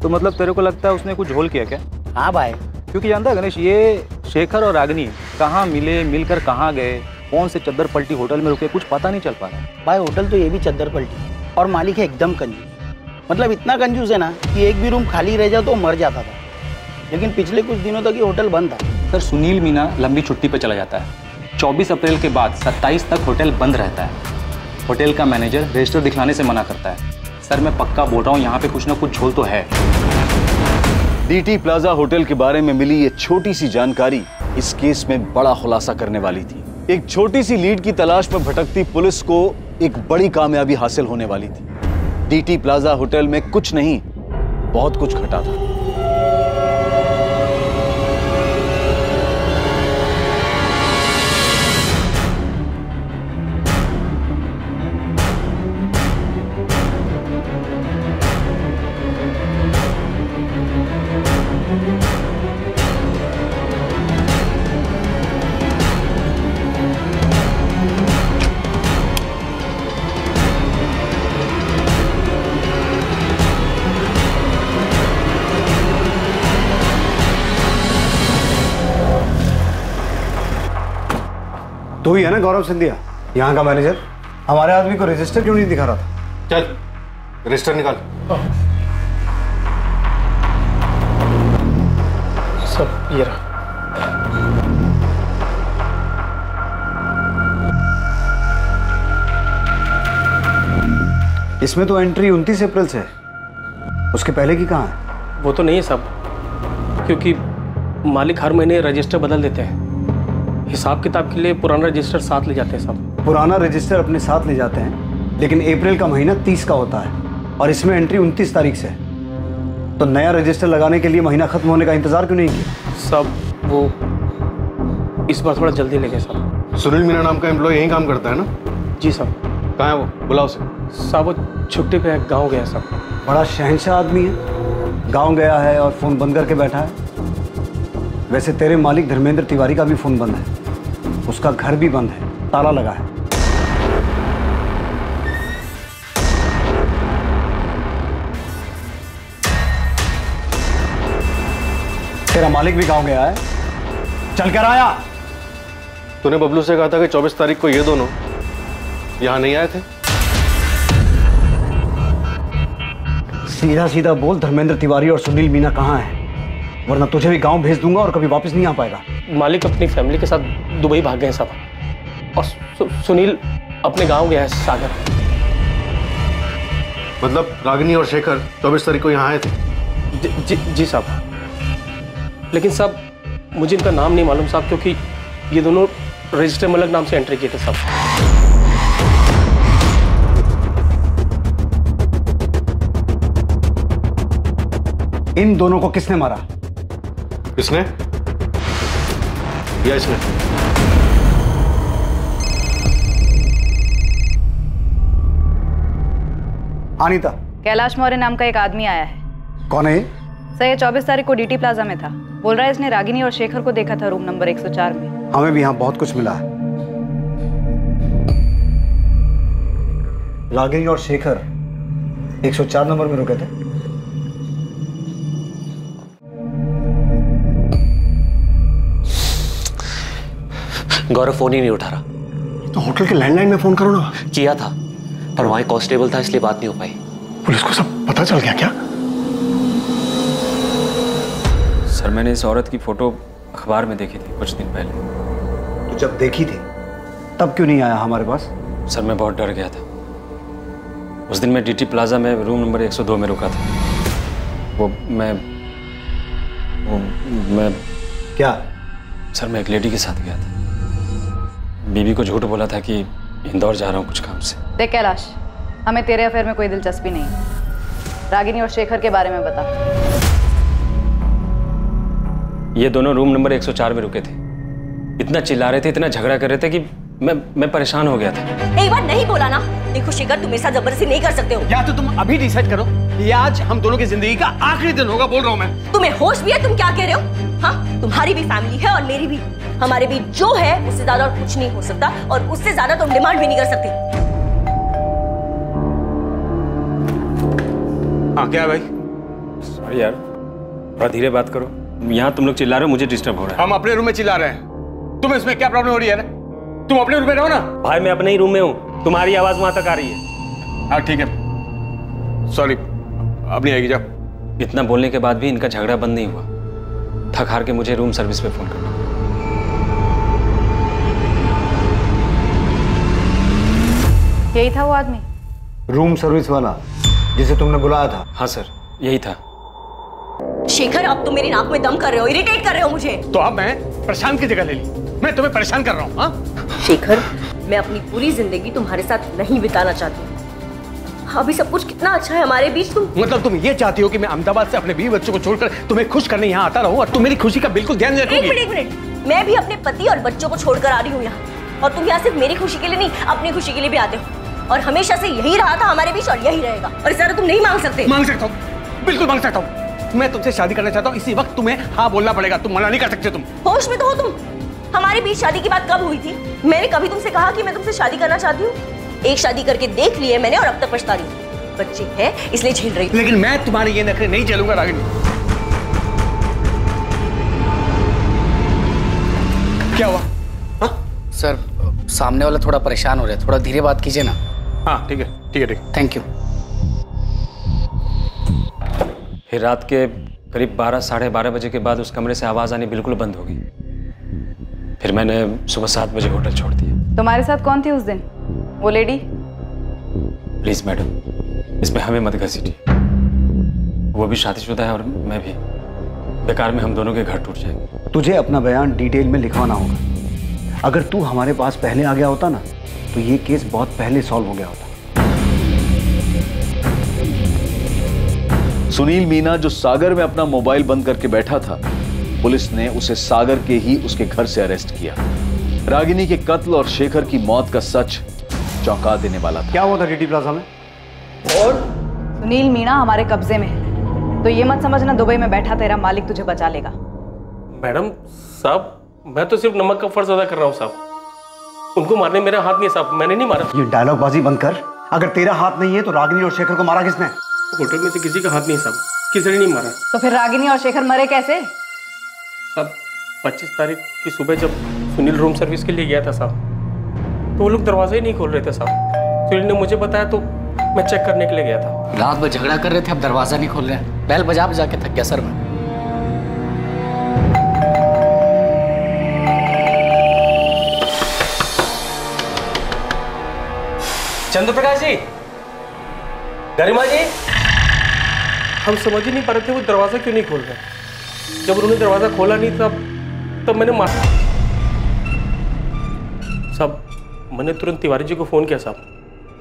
तो मतलब तेरे को लगता है उसने कुछ झोल किया क्या? हाँ भाई, क्योंकि जानता है गणेश, ये शेखर और रागिनी कहाँ मिले, मिलकर कहाँ गए, कौन से चद्दर पलटी होटल में रुके, कुछ पता नहीं चल पा रहा है। भाई होटल तो ये भी चद्दर पलटी, और मालिक है एकदम कंजूस। मतलब इतना कंजूस है ना कि एक भी रूम खाली रह जाए तो मर जाता था। लेकिन पिछले कुछ दिनों तक ये होटल बंद था। सर सुनील मीना लंबी छुट्टी पर चला जाता है, 24 अप्रैल के बाद 27 तक होटल बंद रहता है। होटल का मैनेजर रजिस्टर दिखलाने से मना करता है। सर मैं पक्का बोल रहा हूँ, यहाँ पे कुछ ना कुछ झोल तो है। डीटी प्लाजा होटल के बारे में मिली ये छोटी सी जानकारी इस केस में बड़ा खुलासा करने वाली थी। एक छोटी सी लीड की तलाश में भटकती पुलिस को एक बड़ी कामयाबी हासिल होने वाली थी। डीटी प्लाजा होटल में कुछ नहीं, बहुत कुछ घटा था। तो ही है ना गौरव सिंधिया, यहाँ का मैनेजर? हमारे आदमी को रजिस्टर क्यों नहीं दिखा रहा था? चल रजिस्टर निकाल। सब ये रहा। इसमें तो एंट्री 29 अप्रैल से है, उसके पहले की कहाँ है? वो तो नहीं है सब, क्योंकि मालिक हर महीने रजिस्टर बदल देते हैं। हिसाब किताब के लिए पुराना रजिस्टर साथ ले जाते हैं सब। पुराना रजिस्टर अपने साथ ले जाते हैं, लेकिन अप्रैल का महीना 30 का होता है और इसमें एंट्री 29 तारीख से है। तो नया रजिस्टर लगाने के लिए महीना खत्म होने का इंतजार क्यों नहीं किया? सब वो इस बार थोड़ा जल्दी ले गए सब। सुनील मीना नाम का एम्प्लॉय यहीं काम करता है ना? जी सब। कहाँ है वो? बुलाओ उसे। साहब वो छुट्टी पे गाँव गया सब। बड़ा शहंशाह आदमी है, गाँव गया है और फोन बंद करके बैठा है। वैसे तेरे मालिक धर्मेंद्र तिवारी का भी फोन बंद है, उसका घर भी बंद है, ताला लगा है। तेरा मालिक भी गांव गया है, चल कर आया। तूने बबलू से कहा था कि 24 तारीख को ये दोनों यहां नहीं आए थे? सीधा सीधा बोल, धर्मेंद्र तिवारी और सुनील मीना कहाँ हैं? वरना तुझे भी गांव भेज दूंगा और कभी वापस नहीं आ पाएगा। मालिक अपनी फैमिली के साथ दुबई भाग गए हैं साहब, और सुनील अपने गांव गया है सागर। मतलब रागिनी और शेखर 24 तारीख को यहाँ आए थे? जी साहब, लेकिन साहब मुझे इनका नाम नहीं मालूम साहब, क्योंकि ये दोनों रजिस्टर में अलग नाम से एंट्री किए थे साहब। इन दोनों को किसने मारा? इसने या इसने? अनीता, कैलाश मौर्य नाम का एक आदमी आया है। कौन है? सर ये 24 तारीख को डीटी प्लाजा में था। बोल रहा है इसने रागिनी और शेखर को देखा था रूम नंबर 104 में। हमें भी यहाँ बहुत कुछ मिला है। रागिनी और शेखर 104 नंबर में रुके थे। गौरव फोन ही नहीं उठा रहा। तो होटल के लैंडलाइन में फोन करो ना। किया था, पर वहां कांस्टेबल था इसलिए बात नहीं हो पाई। पुलिस को सब पता चल गया क्या? सर मैंने इस औरत की फोटो अखबार में देखी थी कुछ दिन पहले। तो जब देखी थी तब क्यों नहीं आया हमारे पास? सर मैं बहुत डर गया था। उस दिन मैं डीटी प्लाजा में रूम नंबर 102 में रुका था। वो मैं क्या? सर मैं एक लेडी के साथ गया था। बीबी को झूठ बोला था कि इंदौर जा रहा हूँ कुछ काम से। देख कैलाश, हमें तेरे अफेयर में कोई दिलचस्पी नहीं। रागिनी और शेखर के बारे में बता। ये दोनों रूम नंबर 104 में रुके थे। इतना चिल्ला रहे थे, इतना झगड़ा कर रहे थे कि मैं परेशान हो गया था। एक बार नहीं बोला ना। देखो शेखर, तुम मेरे साथ जबरदस्ती नहीं कर सकते हो। या तो तुम अभी डिसाइड करो, ये आज हम दोनों की जिंदगी का आखिरी दिन होगा। बोल रहा हूँ मैं। तुम्हें होश भी है? तुम क्या कह रहे हो? हाँ, तुम्हारी भी फैमिली है और मेरी भी। हमारे बीच जो है उससे ज्यादा और कुछ नहीं हो सकता, और उससे ज्यादा तुम डिमांड भी नहीं कर सकते। हाँ क्या है भाई? सॉरी यार, थोड़ा धीरे बात करो। यहाँ तुम लोग चिल्ला रहे हो, मुझे डिस्टर्ब हो रहा है। हम अपने रूम में चिल्ला रहे हैं, तुम्हें इसमें क्या प्रॉब्लम हो रही है? तुम अपने रूम में रहो ना। भाई मैं अपने ही रूम में हूँ, तुम्हारी आवाज वहां तक आ रही है। हाँ ठीक है, सॉरी, अब नहीं आएगी। जाओ। इतना बोलने के बाद भी इनका झगड़ा बंद नहीं हुआ। थक हार के मुझे रूम सर्विस पे फोन करना। यही था वो आदमी? रूम सर्विस वाला जिसे तुमने बुलाया था? हाँ सर, यही था। शेखर, अब तुम मेरी नाक में दम कर रहे हो, इरिटेट कर रहे हो मुझे। तो अब मैं प्रशांत की जगह ले ली। मैं तुम्हें परेशान कर रहा हूँ। हाँ शेखर, मैं अपनी पूरी जिंदगी तुम्हारे साथ नहीं बिताना चाहती। अभी सब कुछ कितना अच्छा है हमारे बीच। तुम मतलब तुम ये चाहती हो कि मैं अहमदाबाद से अपने 20 बच्चों को छोड़कर तुम्हें खुश करने यहाँ आता रहूं और तुम मेरी खुशी का बिल्कुल ध्यान नहीं रखोगी? एक मिनट, मैं भी अपने पति और बच्चों को छोड़कर आ रही हूँ यहाँ, और तुम यहाँ सिर्फ मेरी खुशी के लिए नहीं, अपनी खुशी के लिए भी आते हो। और हमेशा से यही रहा था हमारे बीच, और यही रहेगा। और इस तरह तुम नहीं मांग सकते। मांग सकता हूँ, बिल्कुल मांग सकता हूँ। मैं तुमसे शादी करना चाहता हूँ, इसी वक्त तुम्हें हाँ बोलना पड़ेगा। तुम मना नहीं कर सकते। तुम होश में तो हो? तुम हमारे बीच शादी की बात कब हुई थी? मैंने कभी तुमसे कहा कि मैं तुमसे शादी करना चाहती हूँ? एक शादी करके देख ली है मैंने, और अब तक पछता रही हूँ। बच्चे हैं इसलिए झेल रही हूँ। लेकिन मैं तुम्हारे ये नखरे नहीं झेलूंगा रागिनी। क्या हुआ? हाँ? सर सामने वाला थोड़ा परेशान हो रहा है, थोड़ा धीरे बात कीजिए ना। हाँ ठीक है ठीक है ठीक है। Thank you. फिर रात के करीब 12 साढ़े 12 बजे के बाद उस कमरे से आवाज आनी बिल्कुल बंद हो गई। फिर मैंने सुबह 7 बजे होटल छोड़ दिया। तुम्हारे साथ कौन थी उस दिन? वो लेडी? प्लीज मैडम, इसमें हमें मत घसीटिए। वो भी शादीशुदा है और मैं भी। बेकार में हम दोनों के घर टूट जाएंगे। तुझे अपना बयान डिटेल में लिखवाना होगा। अगर तू हमारे पास पहले आ गया होता ना, तो ये केस बहुत पहले सॉल्व हो गया होता। सुनील मीना जो सागर में अपना मोबाइल बंद करके बैठा था, पुलिस ने उसे सागर के ही उसके घर से अरेस्ट किया। रागिनी के कत्ल और शेखर की मौत का सच चौंका देने वाला था। क्या हुआ था डीटी प्लाजा में? और सुनील मीणा हमारे कब्जे में है, तो ये मत समझना दुबई में बैठा तेरा मालिक तुझे बचा लेगा। मैडम साहब, मैं तो सिर्फ नमक का फर्ज अदा कर रहा हूँ साहब। उनको मारने मेरा हाथ नहीं है साहब, मैंने नहीं मारा। ये डायलॉग बाजी बंद कर। अगर तेरा हाथ नहीं है तो रागिनी और शेखर को मारा किसने? होटल में से किसी का हाथ नहीं साहब, किसी ने नहीं मारा। तो फिर रागिनी और शेखर मरे कैसे? साहब 25 तारीख की सुबह जब सुनील रूम सर्विस के लिए गया था साहब, तो वो लोग दरवाजा ही नहीं खोल रहे थे साहब। सुनील ने मुझे बताया तो मैं चेक करने के लिए गया था। रात भर झगड़ा कर रहे थे, अब दरवाजा नहीं खोल रहे हैं। बैल बजा बजा के थक गया सर मैं। चंद्रप्रकाश जी, गरिमा जी, हम समझ ही नहीं पा रहे थे वो दरवाजा क्यों नहीं खोल रहे। जब उन्होंने दरवाजा खोला नहीं तब मैंने साहब, मैंने तुरंत तिवारी जी को फोन किया साहब।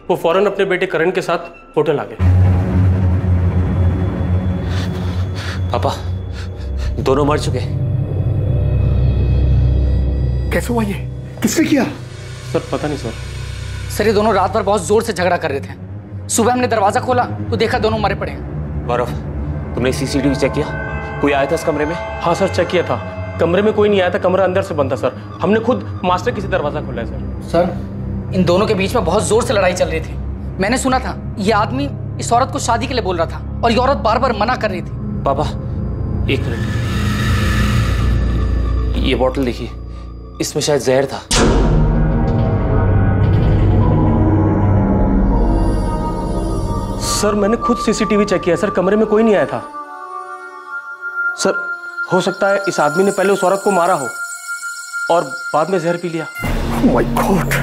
वो फौरन अपने बेटे करण के साथ होटल आ गए। पापा दोनों मर चुके। कैसे हुआ ये? किसने किया? सर पता नहीं सर। सर ये दोनों रात भर बहुत जोर से झगड़ा कर रहे थे। सुबह हमने दरवाजा खोला तो देखा दोनों मरे पड़े हैं। गौरव, तुमने सीसीटीवी चेक किया? कोई आया था इस कमरे में? हाँ सर, चेक किया था। कमरे में कोई नहीं आया था, कमरा अंदर से बंद था सर। हमने खुद मास्टर की से दरवाजा खोला है सर। सर इन दोनों के बीच में बहुत जोर से लड़ाई चल रही थी। मैंने सुना था ये आदमी इस औरत को शादी के लिए बोल रहा था और ये औरत बार बार मना कर रही थी। पापा एक मिनट, ये बोतल देखिए, इसमें शायद जहर था। सर मैंने खुद सीसीटीवी चेक किया सर, कमरे में कोई नहीं आया था। सर हो सकता है इस आदमी ने पहले उस औरत को मारा हो और बाद में जहर पी लिया। Oh my God!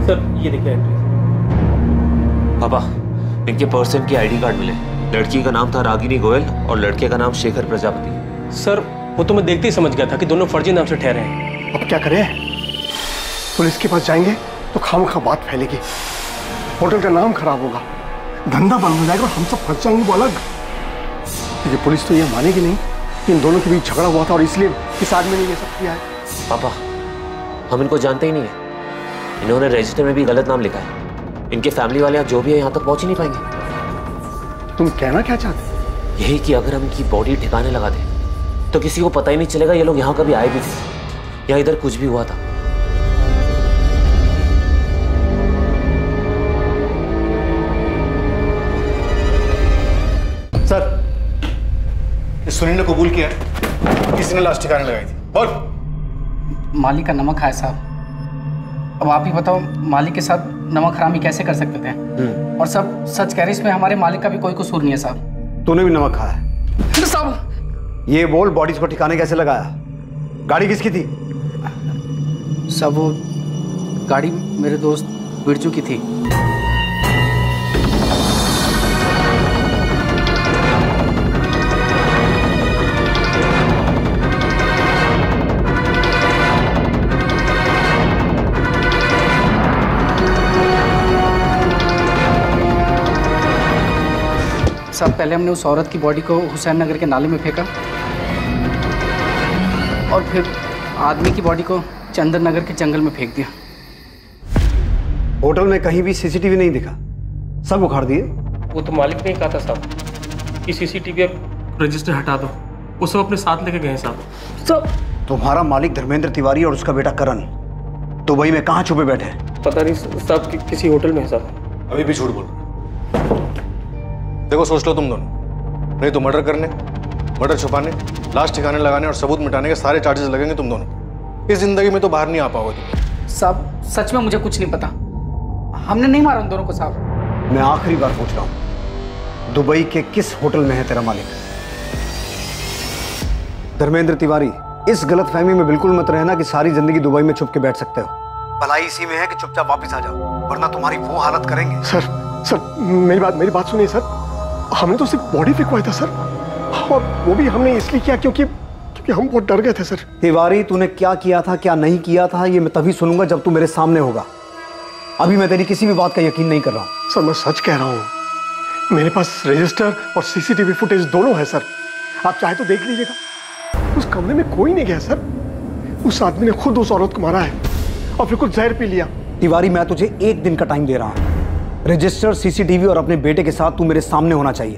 सर ये देखिए एंट्री। पापा इनके पर्सन की आईडी कार्ड मिले। लड़की का नाम था रागिनी गोयल और लड़के का नाम शेखर प्रजापति। सर वो तो मैं देखते ही समझ गया था कि दोनों फर्जी नाम से ठहरे हैं। अब क्या करें? पुलिस के पास जाएंगे तो खामखा बात फैलेगी, होटल का नाम खराब होगा, धंधा बंद हो जाएगा और हम सब फंस जाएंगे वो अलग। क्योंकि पुलिस तो ये मानेगी नहीं कि इन दोनों के बीच झगड़ा हुआ था और इसलिए इस आदमी ने ये सब किया है। पापा हम इनको जानते ही नहीं है। इन्होंने रजिस्टर में भी गलत नाम लिखा है। इनके फैमिली वाले जो भी है यहाँ तक पहुंच ही नहीं पाएंगे। तुम कहना क्या चाहते? यही कि अगर हम इनकी बॉडी ठिकाने लगा दें तो किसी को पता ही नहीं चलेगा ये लोग यहाँ कभी आए भी थे या इधर कुछ भी हुआ था। सर इस सुनील ने कबूल किया किसने लाश ठिकाने लगाई थी। बोल। मालिक का नमक खाया साहब। अब आप ही बताओ मालिक के साथ नमक हरामी कैसे कर सकते थे? और सब सच कह रहे, इसमें हमारे मालिक का भी कोई कसूर नहीं है साहब। तूने भी नमक खाया है साहब? ये बोल, बॉडीज को ठिकाने कैसे लगाया? गाड़ी किसकी थी? सब वो गाड़ी मेरे दोस्त बिरजू की थी। साहब पहले हमने उस औरत की बॉडी को हुसैन नगर के नाले में फेंका और फिर आदमी की बॉडी को चंदन नगर के जंगल में फेंक दिया। होटल में कहीं भी सीसीटीवी नहीं दिखा, सब उखाड़ दिए। वो तो मालिक ने ही कहा था साहब कि सीसीटीवी रजिस्टर हटा दो। वो सब अपने साथ लेके गए साहब। सब तुम्हारा मालिक धर्मेंद्र तिवारी और उसका बेटा करण दुबई में कहाँ छुपे बैठे हैं? पता नहीं साहब, किसी होटल में है साहब। अभी भी झूठ बोल रहे। देखो सोच लो तुम दोनों, नहीं तो मर्डर करने, मर्डर छुपाने, लाश ठिकाने लगाने और सबूत मिटाने के सारे चार्जेस लगेंगे तुम दोनों। इस जिंदगी में तो बाहर नहीं आ पाओगे तुम। साहब सच में मुझे कुछ नहीं पता, हमने नहीं मारा उन दोनों को साहब। मैं आखिरी बार पूछ रहा हूं, दुबई के किस होटल में है तेरा मालिक? धर्मेंद्र तिवारी, इस गलतफहमी में बिल्कुल मत रहना कि सारी जिंदगी दुबई में छुप के बैठ सकते हो। भलाई इसी में है कि चुपचाप वापस आ जाओ, वरना तुम्हारी वो हालत करेंगे। सर मेरी बात सुनिए सर। हमने तो सिर्फ बॉडी फेंकवाया था सर, और वो भी हमने इसलिए किया क्योंकि हम बहुत डर गए थे सर। तिवारी, तूने क्या किया था क्या नहीं किया था ये मैं तभी सुनूंगा जब तू मेरे सामने होगा। अभी मैं तेरी किसी भी बात का यकीन नहीं कर रहा हूं। सर मैं सच कह रहा हूं, मेरे पास रजिस्टर और सीसीटीवी फुटेज दोनों है सर। आप चाहे तो देख लीजिएगा। उस कमरे में कोई नहीं गया सर। उस आदमी ने खुद उस औरत को मारा है और फिर कुछ जहर पी लिया। तिवारी, मैं तुझे 1 दिन का टाइम दे रहा हूं। रजिस्टर, सीसीटीवी और अपने बेटे के साथ तू मेरे सामने होना चाहिए।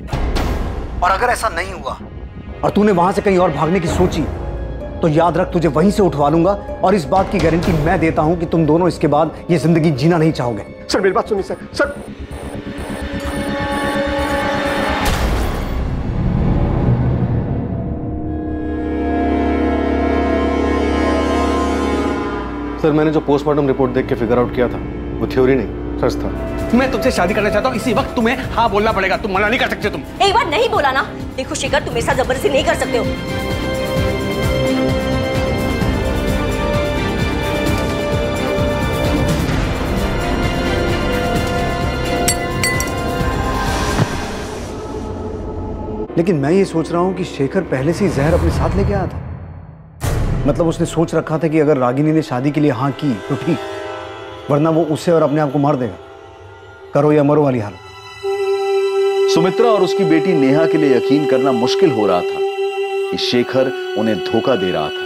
और अगर ऐसा नहीं हुआ और तूने वहां से कहीं और भागने की सोची तो याद रख, तुझे वहीं से उठवा लूंगा। और इस बात की गारंटी मैं देता हूं कि तुम दोनों इसके बाद ये जिंदगी जीना नहीं चाहोगे। सर मेरी बात सुनिए सर। सर मैंने जो पोस्टमार्टम रिपोर्ट देख के फिगर आउट किया था वो थ्योरी नहीं, सच था। मैं तुमसे शादी करना चाहता हूँ, इसी वक्त तुम्हें हाँ बोलना पड़ेगा, तुम मना नहीं कर सकते। तुम एक बार नहीं बोला ना। देखो शेखर, तुम ऐसा जबरदस्ती नहीं कर सकते हो। लेकिन मैं ये सोच रहा हूँ कि शेखर पहले से ही जहर अपने साथ लेके आया था। मतलब उसने सोच रखा था कि अगर रागिनी ने शादी के लिए हाँ की तो ठीक, वरना वो उसे और अपने आप को मार देगा। करो या मरो वाली हालत। सुमित्रा और उसकी बेटी नेहा के लिए यकीन करना मुश्किल हो रहा था कि शेखर उन्हें धोखा दे रहा था,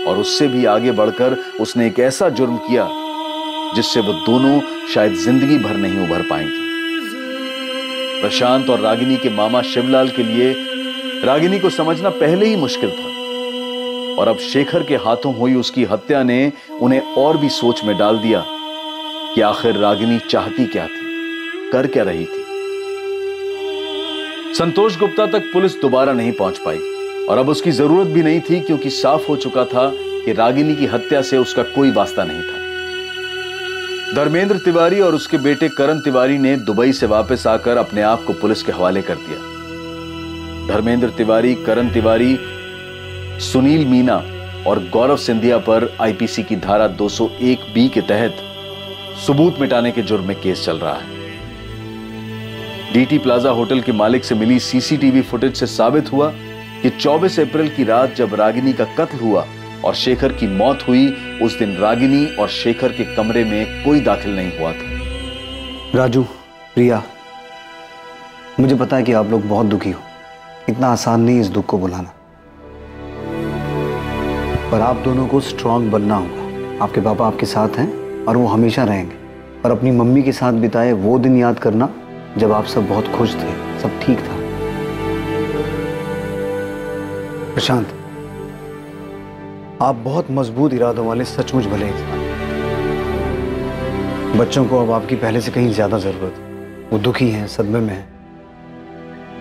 और उससे भी आगे बढ़कर उसने एक ऐसा जुर्म किया जिससे वो दोनों शायद जिंदगी भर नहीं उभर पाएंगे। प्रशांत और रागिनी के मामा शिवलाल के लिए रागिनी को समझना पहले ही मुश्किल था, और अब शेखर के हाथों हुई उसकी हत्या ने उन्हें और भी सोच में डाल दिया कि आखिर रागिनी चाहती क्या थी, कर क्या रही थी। संतोष गुप्ता तक पुलिस दोबारा नहीं पहुंच पाई, और अब उसकी जरूरत भी नहीं थी, क्योंकि साफ हो चुका था कि रागिनी की हत्या से उसका कोई वास्ता नहीं था। धर्मेंद्र तिवारी और उसके बेटे करण तिवारी ने दुबई से वापस आकर अपने आप को पुलिस के हवाले कर दिया। धर्मेंद्र तिवारी, करण तिवारी, सुनील मीना और गौरव सिंधिया पर आईपीसी की धारा 201 के तहत सबूत मिटाने के जुर्म में केस चल रहा है। डीटी प्लाजा होटल के मालिक से मिली सीसीटीवी फुटेज से साबित हुआ कि 24 अप्रैल की रात जब रागिनी का कत्ल हुआ और शेखर की मौत हुई, उस दिन रागिनी और शेखर के कमरे में कोई दाखिल नहीं हुआ था। राजू, प्रिया, मुझे पता है कि आप लोग बहुत दुखी हो। इतना आसान नहीं इस दुख को बुलाना, पर आप दोनों को स्ट्रांग बनना होगा। आपके पापा आपके साथ हैं और वो हमेशा रहेंगे। और अपनी मम्मी के साथ बिताए वो दिन याद करना जब आप सब बहुत खुश थे, सब ठीक था। प्रशांत, आप बहुत मजबूत इरादों वाले सचमुच भले इंसान। बच्चों को अब आपकी पहले से कहीं ज्यादा जरूरत है। वो दुखी हैं, सदमे में हैं,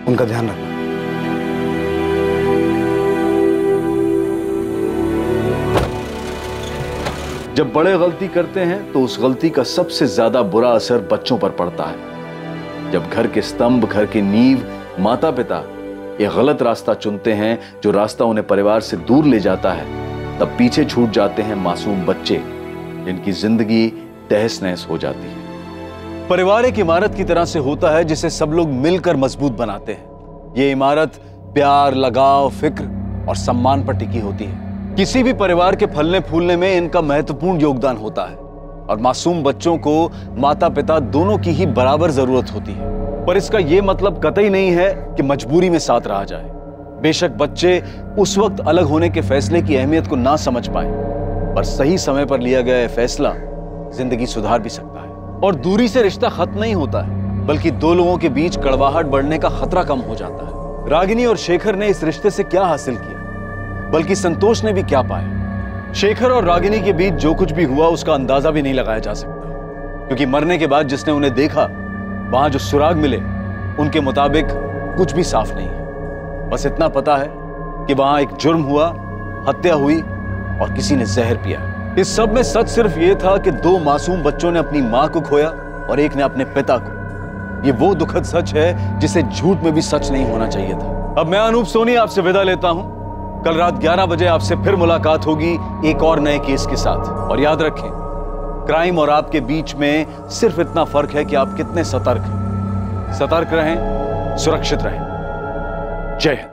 उनका ध्यान रखना। जब बड़े गलती करते हैं तो उस गलती का सबसे ज्यादा बुरा असर बच्चों पर पड़ता है। जब घर के स्तंभ, घर की नींव, माता पिता ये गलत रास्ता चुनते हैं, जो रास्ता उन्हें परिवार से दूर ले जाता है, तब पीछे छूट जाते हैं मासूम बच्चे, जिनकी जिंदगी तहस नहस हो जाती है। परिवार एक इमारत की तरह से होता है जिसे सब लोग मिलकर मजबूत बनाते हैं। ये इमारत प्यार, लगाव, फिक्र और सम्मान पर टिकी होती है। किसी भी परिवार के फलने फूलने में इनका महत्वपूर्ण योगदान होता है, और मासूम बच्चों को माता पिता दोनों की ही बराबर जरूरत होती है। पर इसका यह मतलब कतई नहीं है कि मजबूरी में साथ रहा जाए। बेशक बच्चे उस वक्त अलग होने के फैसले की अहमियत को ना समझ पाए, पर सही समय पर लिया गया फैसला जिंदगी सुधार भी सकता है। और दूरी से रिश्ता खत्म नहीं होता है, बल्कि दो लोगों के बीच कड़वाहट बढ़ने का खतरा कम हो जाता है। रागिनी और शेखर ने इस रिश्ते से क्या हासिल किया, बल्कि संतोष ने भी क्या पाया। शेखर और रागिनी के बीच जो कुछ भी हुआ उसका अंदाजा भी नहीं लगाया जा सकता, क्योंकि मरने के बाद जिसने उन्हें देखा, वहां जो सुराग मिले उनके मुताबिक कुछ भी साफ नहीं है। बस इतना पता है कि वहां एक जुर्म हुआ, हत्या हुई और किसी ने जहर पिया। इस सब में सच सिर्फ यह था कि दो मासूम बच्चों ने अपनी मां को खोया और एक ने अपने पिता को। ये वो दुखद सच है जिसे झूठ में भी सच नहीं होना चाहिए था। अब मैं अनूप सोनी आपसे विदा लेता हूं। कल रात 11 बजे आपसे फिर मुलाकात होगी एक और नए केस के साथ। और याद रखें, क्राइम और आपके बीच में सिर्फ इतना फर्क है कि आप कितने सतर्क हैं। सतर्क रहें, सुरक्षित रहें। जय हिंद।